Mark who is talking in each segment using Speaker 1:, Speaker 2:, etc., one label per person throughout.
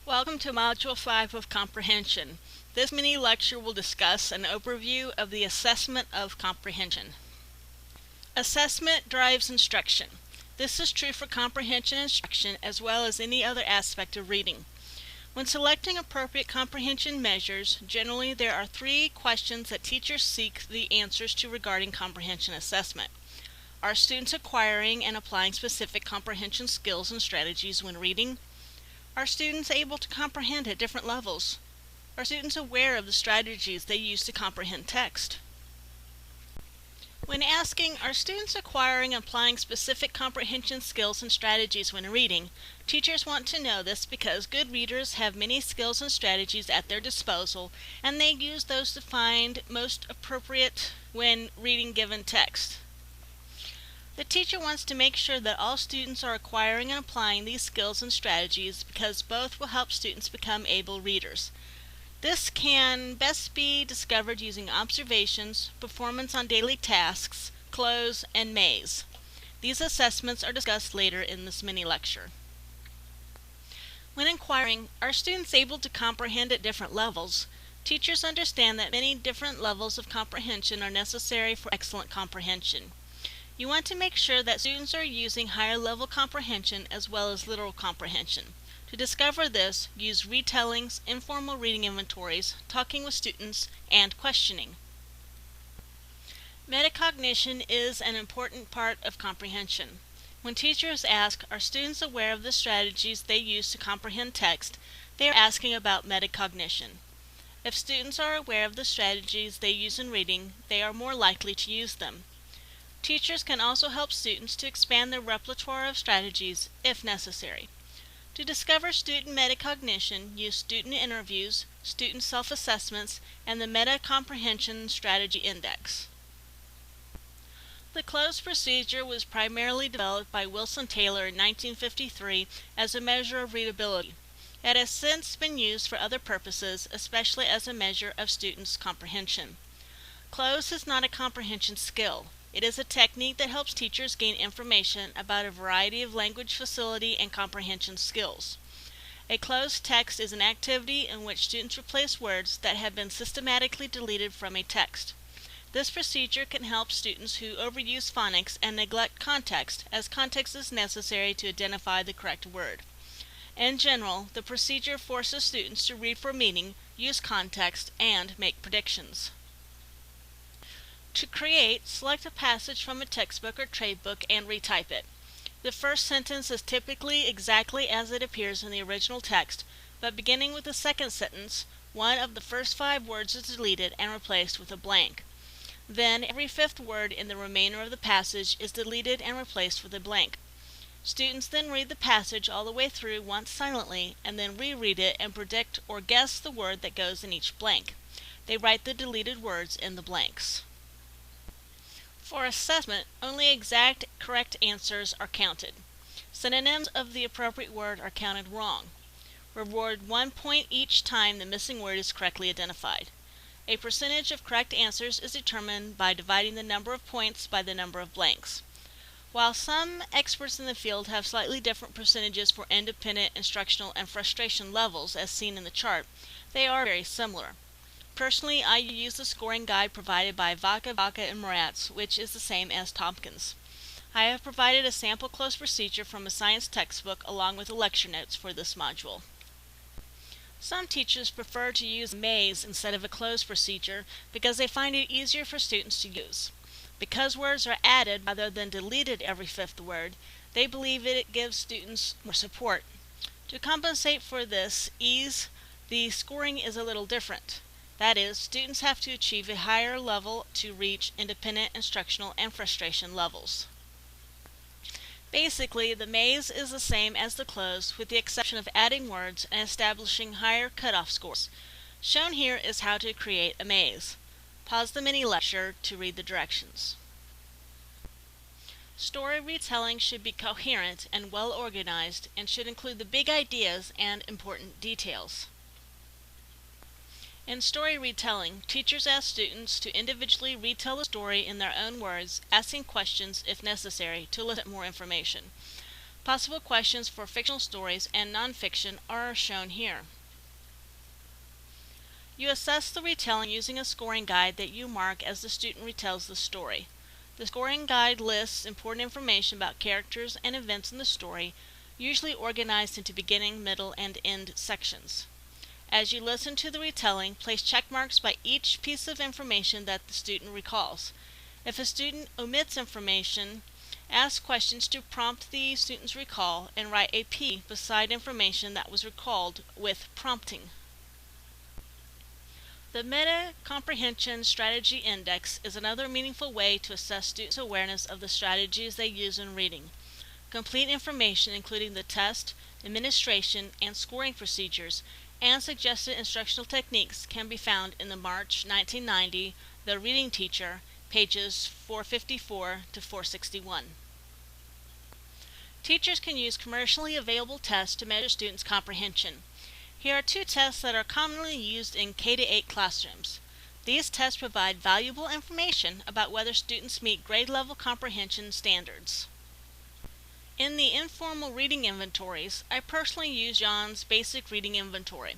Speaker 1: Welcome to Module 5 of Comprehension. This mini lecture will discuss an overview of the assessment of comprehension. Assessment drives instruction. This is true for comprehension instruction as well as any other aspect of reading. When selecting appropriate comprehension measures, generally there are three questions that teachers seek the answers to regarding comprehension assessment. Are students acquiring and applying specific comprehension skills and strategies when reading? Are students able to comprehend at different levels? Are students aware of the strategies they use to comprehend text? When asking, are students acquiring and applying specific comprehension skills and strategies when reading, teachers want to know this because good readers have many skills and strategies at their disposal, and they use those to find most appropriate when reading given text. The teacher wants to make sure that all students are acquiring and applying these skills and strategies because both will help students become able readers. This can best be discovered using observations, performance on daily tasks, Cloze, and maze. These assessments are discussed later in this mini lecture. When inquiring, are students able to comprehend at different levels? Teachers understand that many different levels of comprehension are necessary for excellent comprehension. You want to make sure that students are using higher level comprehension as well as literal comprehension. To discover this, use retellings, informal reading inventories, talking with students, and questioning. Metacognition is an important part of comprehension. When teachers ask, are students aware of the strategies they use to comprehend text, they are asking about metacognition. If students are aware of the strategies they use in reading, they are more likely to use them. Teachers can also help students to expand their repertoire of strategies if necessary. To discover student metacognition, use student interviews, student self-assessments, and the Meta Comprehension Strategy Index. The Cloze procedure was primarily developed by Wilson Taylor in 1953 as a measure of readability. It has since been used for other purposes, especially as a measure of students' comprehension. Cloze is not a comprehension skill. It is a technique that helps teachers gain information about a variety of language facility and comprehension skills. A closed text is an activity in which students replace words that have been systematically deleted from a text. This procedure can help students who overuse phonics and neglect context, as context is necessary to identify the correct word. In general, the procedure forces students to read for meaning, use context, and make predictions. To create, select a passage from a textbook or trade book and retype it. The first sentence is typically exactly as it appears in the original text, but beginning with the second sentence, one of the first 5 words is deleted and replaced with a blank. Then every 5th word in the remainder of the passage is deleted and replaced with a blank. Students then read the passage all the way through once silently and then reread it and predict or guess the word that goes in each blank. They write the deleted words in the blanks. For assessment, only exact correct answers are counted. Synonyms of the appropriate word are counted wrong. Reward 1 point each time the missing word is correctly identified. A percentage of correct answers is determined by dividing the number of points by the number of blanks. While some experts in the field have slightly different percentages for independent, instructional, and frustration levels as seen in the chart, they are very similar. Personally, I use the scoring guide provided by Vaca, and Moratz, which is the same as Tompkins. I have provided a sample Cloze procedure from a science textbook along with the lecture notes for this module. Some teachers prefer to use maze instead of a Cloze procedure because they find it easier for students to use. Because words are added rather than deleted every 5th word, they believe it gives students more support. To compensate for this ease, the scoring is a little different. That is, students have to achieve a higher level to reach independent, instructional, and frustration levels. Basically, the maze is the same as the Cloze with the exception of adding words and establishing higher cutoff scores. Shown here is how to create a maze. Pause the mini lecture to read the directions. Story retelling should be coherent and well organized and should include the big ideas and important details. In story retelling, teachers ask students to individually retell the story in their own words, asking questions, if necessary, to elicit more information. Possible questions for fictional stories and nonfiction are shown here. You assess the retelling using a scoring guide that you mark as the student retells the story. The scoring guide lists important information about characters and events in the story, usually organized into beginning, middle, and end sections. As you listen to the retelling, place check marks by each piece of information that the student recalls. If a student omits information, ask questions to prompt the student's recall and write a P beside information that was recalled with prompting. The Meta Comprehension Strategy Index is another meaningful way to assess students' awareness of the strategies they use in reading. Complete information including the test, administration, and scoring procedures, and suggested instructional techniques can be found in the March 1990 The Reading Teacher, pages 454 to 461. Teachers can use commercially available tests to measure students' comprehension. Here are two tests that are commonly used in K-8 classrooms. These tests provide valuable information about whether students meet grade-level comprehension standards. In the informal reading inventories, I personally use John's Basic Reading Inventory.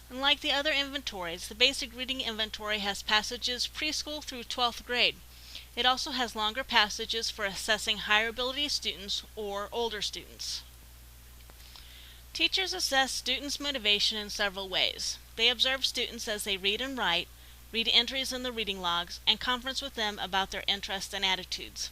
Speaker 1: Unlike the other inventories, the Basic Reading Inventory has passages preschool through 12th grade. It also has longer passages for assessing higher ability students or older students. Teachers assess students' motivation in several ways. They observe students as they read and write, read entries in the reading logs, and conference with them about their interests and attitudes.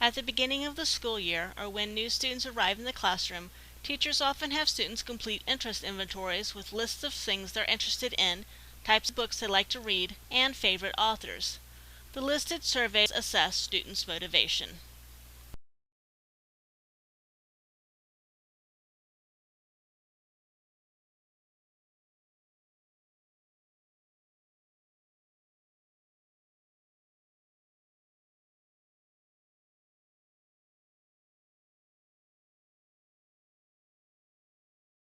Speaker 1: At the beginning of the school year, or when new students arrive in the classroom, teachers often have students complete interest inventories with lists of things they're interested in, types of books they like to read, and favorite authors. The listed surveys assess students' motivation.